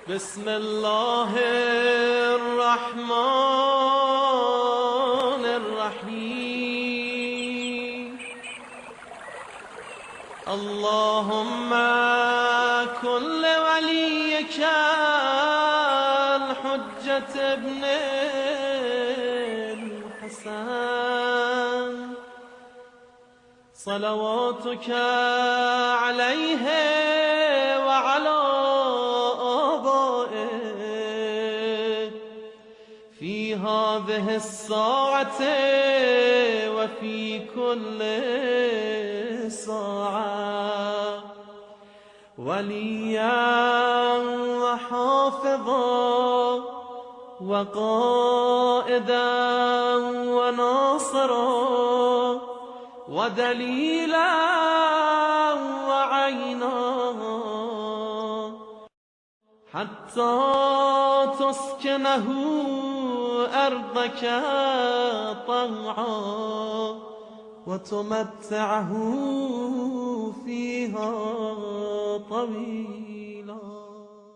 بسم الله الرحمن الرحيم. اللهم كن لوليك الحجة ابن الحسن صلواتك عليه وعلى آبائه في هذه الساعة وفي كل ساعة وليا وحافظا وقائدا وناصرا ودليلا وعينا حتى تسكنه أرضك طوعا وتمتعه فيها طويلا.